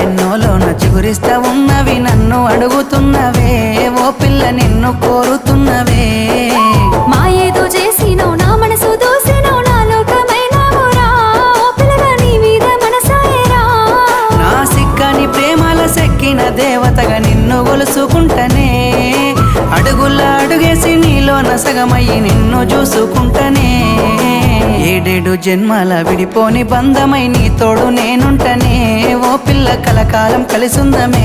ఎన్నోలోన చిగురిస్తా ఉన్నవి నన్ను అడుగుతున్నవే ఓ పిల్ల నిన్ను కోరుతున్నవే మా ఏదో చేసినో నా మనసు దోసినో నా లోకమైనవురా ఓ పిల్లగా నీ మీద మనసాయరా నా సిక్కని ప్రేమల సెక్కిన దేవతగా నిన్ను గొలుసుకుంటనే అడుగుల అడుగేసి నీలోన సగమయ్యి నిన్ను చూసుకుంటనే ఏడేడు జన్మల విడిపోని బంధమై నీ తోడు నేనుంటనే ఓ పిల్ల కలకాలం కలిసుందమే